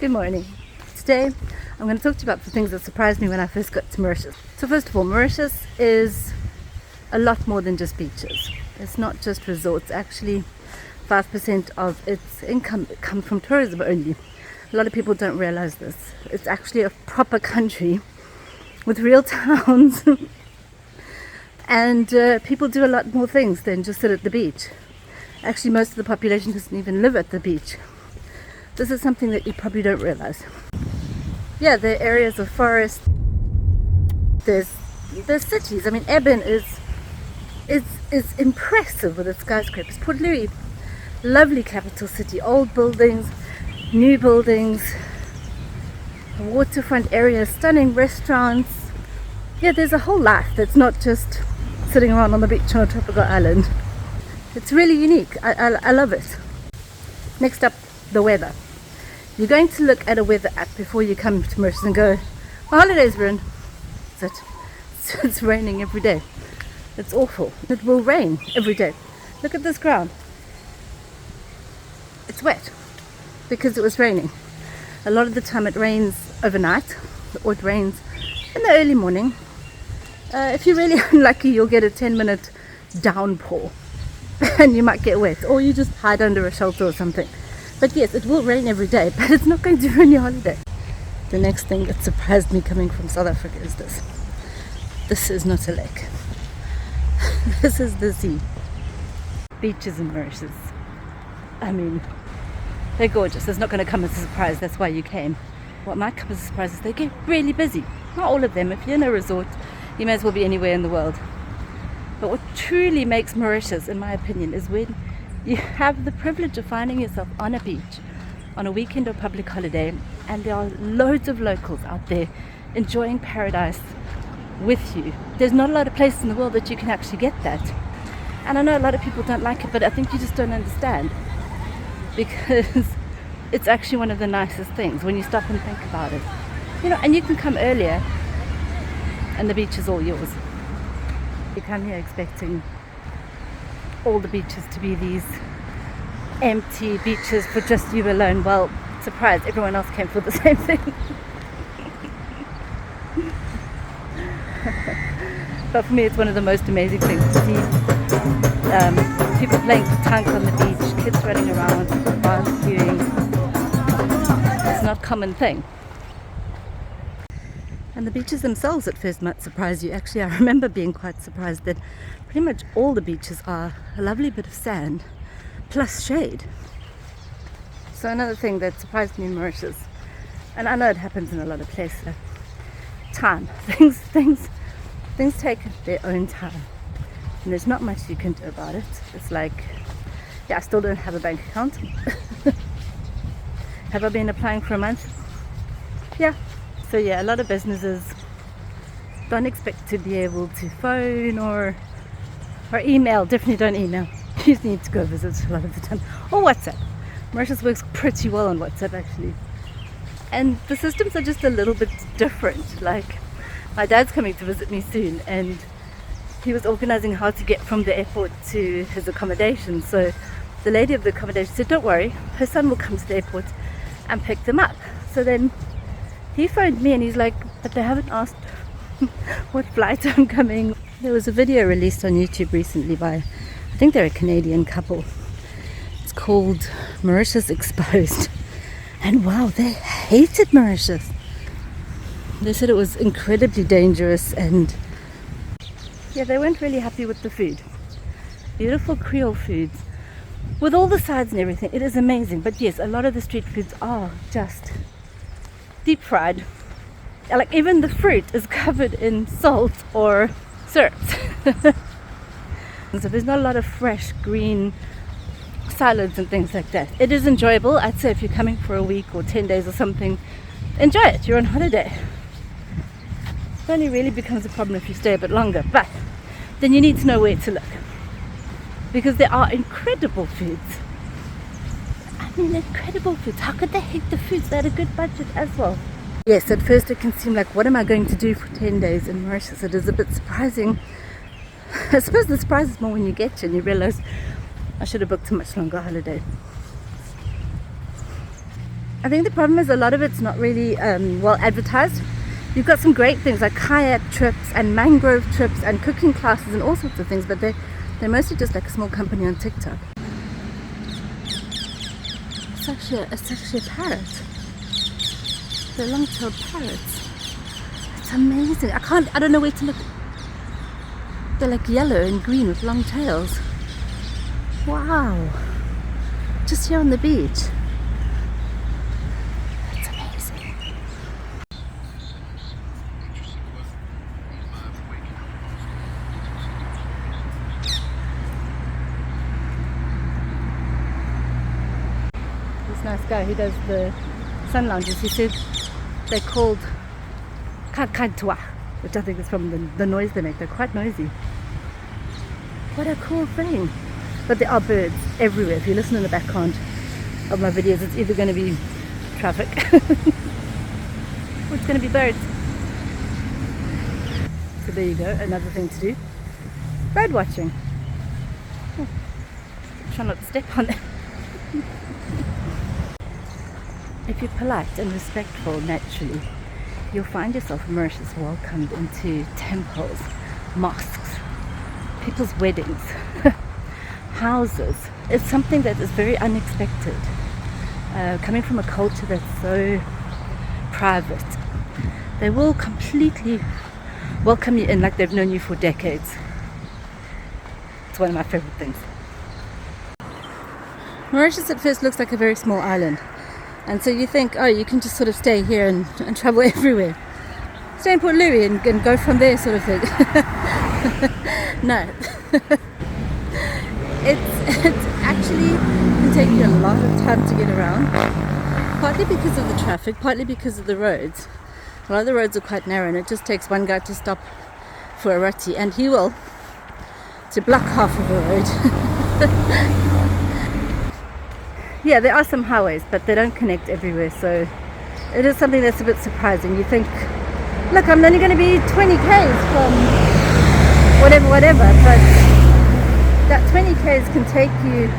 Good morning. Today I'm going to talk to you about the things that surprised me when I first got to Mauritius. So first of all, Mauritius is a lot more than just beaches. It's not just resorts. Actually, 5% of its income comes from tourism only. A lot of people don't realize this. It's actually a proper country with real towns and people do a lot more things than just sit at the beach. Actually, most of the population doesn't even live at the beach. This is something that you probably don't realize. Yeah, there are areas of forest. There's cities. I mean, Eben is impressive with its skyscrapers. Port Louis, lovely capital city. Old buildings, new buildings, waterfront areas, stunning restaurants. Yeah, there's a whole life that's not just sitting around on the beach on a tropical island. It's really unique. I love it. Next up, the weather. You're going to look at a weather app before you come to Mauritius and go, my holiday's ruined. That's it. It's raining every day. It's awful. It will rain every day. Look at this ground. It's wet because it was raining. A lot of the time it rains overnight or it rains in the early morning. If you're really unlucky, you'll get a 10-minute downpour and you might get wet, or you just hide under a shelter or something. But yes, it will rain every day, but it's not going to ruin your holiday. The next thing that surprised me coming from South Africa is this. This is not a lake. This is the sea. Beaches in Mauritius. I mean, they're gorgeous. It's not going to come as a surprise. That's why you came. What might come as a surprise is they get really busy. Not all of them. If you're in a resort, you may as well be anywhere in the world. But what truly makes Mauritius, in my opinion, is when you have the privilege of finding yourself on a beach on a weekend or public holiday, and there are loads of locals out there enjoying paradise with you. There's not a lot of places in the world that you can actually get that. And I know a lot of people don't like it, but I think you just don't understand, because it's actually one of the nicest things when you stop and think about it. You know, and you can come earlier and the beach is all yours. You come here expecting all the beaches to be these empty beaches for just you alone. Well, surprise, everyone else came for the same thing. But for me, it's one of the most amazing things to see. People playing petanque on the beach, kids running around, people barbecuing. It's not a common thing. And the beaches themselves at first might surprise you. Actually, I remember being quite surprised that pretty much all the beaches are a lovely bit of sand plus shade. So another thing that surprised me in Mauritius, and I know it happens in a lot of places, time. Things take their own time, and there's not much you can do about it. It's like, yeah, I still don't have a bank account. Have I been applying for a month? Yeah. So yeah, a lot of businesses don't expect to be able to phone or email. Definitely don't email. You just need to go visit a lot of the time. Or WhatsApp. Mauritius works pretty well on WhatsApp actually. And the systems are just a little bit different. Like, my dad's coming to visit me soon, and he was organizing how to get from the airport to his accommodation. So the lady of the accommodation said, don't worry, her son will come to the airport and pick them up. So then he phoned me and he's like, but they haven't asked what flight I'm coming. There was a video released on YouTube recently by, I think they're a Canadian couple. It's called Mauritius Exposed. And wow, they hated Mauritius. They said it was incredibly dangerous, and yeah, they weren't really happy with the food. Beautiful Creole foods with all the sides and everything. It is amazing. But yes, a lot of the street foods are just deep fried. Like, even the fruit is covered in salt or syrups. So there's not a lot of fresh green salads and things like that. It is enjoyable. I'd say if you're coming for a week or 10 days or something, enjoy it. You're on holiday. It only really becomes a problem if you stay a bit longer, but then you need to know where to look, because there are incredible foods. I mean, incredible foods. How could they hate the foods? They had a good budget as well. Yes, at first it can seem like, what am I going to do for 10 days in Mauritius? It is a bit surprising. I suppose the surprise is more when you get here and you realize I should have booked a much longer holiday. I think the problem is a lot of it's not really well advertised. You've got some great things like kayak trips and mangrove trips and cooking classes and all sorts of things, but they're mostly just like a small company on TikTok. It's actually a parrot. They're long-tailed parrots. It's amazing. I don't know where to look. They're like yellow and green with long tails. Wow. Just here on the beach. That's amazing. This nice guy who does the sun lounges, he said they're called kakadwa, which I think is from the noise they make. They're quite noisy. What a cool thing. But there are birds everywhere. If you listen in the background of my videos, it's either going to be traffic or it's going to be birds. So there you go, another thing to do. Bird watching. Oh, try not to step on it. If you're polite and respectful naturally, you'll find yourself in Mauritius welcomed into temples, mosques, people's weddings, houses. It's something that is very unexpected. Coming from a culture that's so private, they will completely welcome you in like they've known you for decades. It's one of my favorite things. Mauritius at first looks like a very small island. And so you think, oh, you can just sort of stay here and travel everywhere. Stay in Port Louis and go from there sort of thing. No. It's actually can take you a lot of time to get around. Partly because of the traffic, partly because of the roads. A lot of the roads are quite narrow and it just takes one guy to stop for a roti and he will to block half of the road. Yeah, there are some highways, but they don't connect everywhere, so it is something that's a bit surprising. You think, look, I'm only going to be 20 k's from whatever, but that 20 k's can take you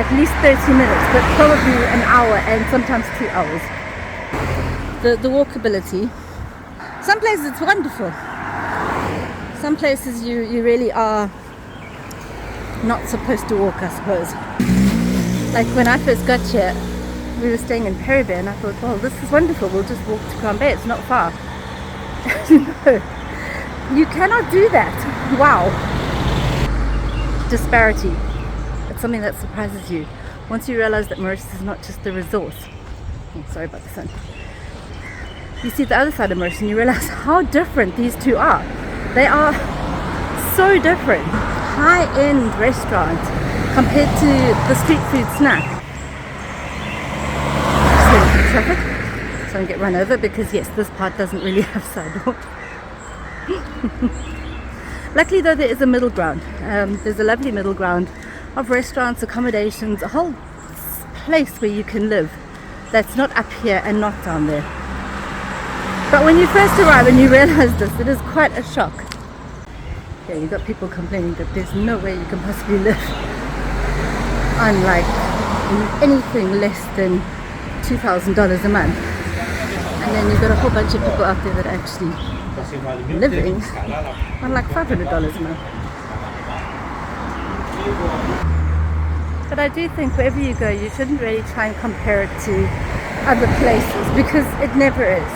at least 30 minutes, but probably an hour and sometimes 2 hours. The walkability. Some places it's wonderful. Some places you really are not supposed to walk, I suppose. Like when I first got here, we were staying in Perry Bay and I thought, well, this is wonderful, we'll just walk to Crown Bay, it's not far. No, you cannot do that. Wow. Disparity. It's something that surprises you. Once you realize that Mauritius is not just the resource. Oh, sorry about the sun. You see the other side of Mauritius and you realize how different these two are. They are so different. High-end restaurant compared to the street food snack. Just traffic, so I don't get run over because yes, this part doesn't really have sidewalk. Luckily though, there is a middle ground. There's a lovely middle ground of restaurants, accommodations, a whole place where you can live that's not up here and not down there. But when you first arrive and you realize this, it is quite a shock. Yeah, you've got people complaining that there's no way you can possibly live on like anything less than $2,000 a month. And then you've got a whole bunch of people out there that are actually living on like $500 a month. But I do think wherever you go, you shouldn't really try and compare it to other places because it never is.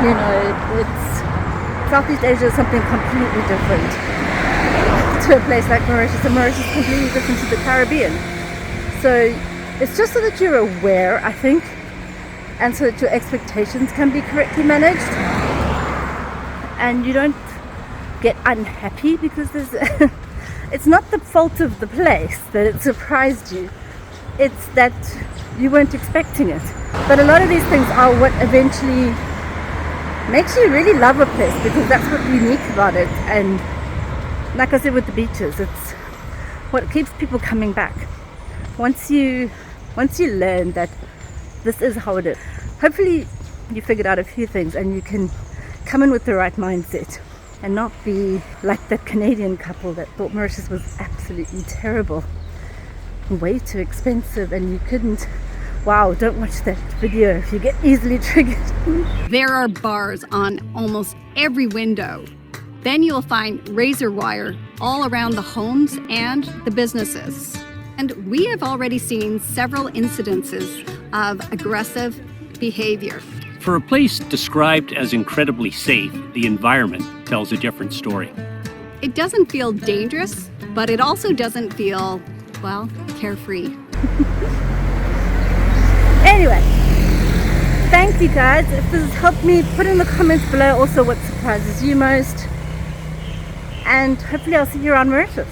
You know, it's Southeast Asia is something completely different to a place like Mauritius, and Mauritius is completely different to the Caribbean. So it's just so that you're aware, I think, and so that your expectations can be correctly managed and you don't get unhappy because there's it's not the fault of the place that it surprised you, it's that you weren't expecting it. But a lot of these things are what eventually makes you really love a place because that's what's unique about it. And like I said with the beaches, it's what keeps people coming back. Once you learn that this is how it is, hopefully you figured out a few things and you can come in with the right mindset and not be like that Canadian couple that thought Mauritius was absolutely terrible, way too expensive, and you couldn't Wow, don't watch that video if you get easily triggered. There are bars on almost every window. Then you'll find razor wire all around the homes and the businesses. And we have already seen several incidences of aggressive behavior. For a place described as incredibly safe, the environment tells a different story. It doesn't feel dangerous, but it also doesn't feel, well, carefree. Anyway, thank you guys. If this has helped me, put in the comments below also what surprises you most. And hopefully I'll see you around Mauritius.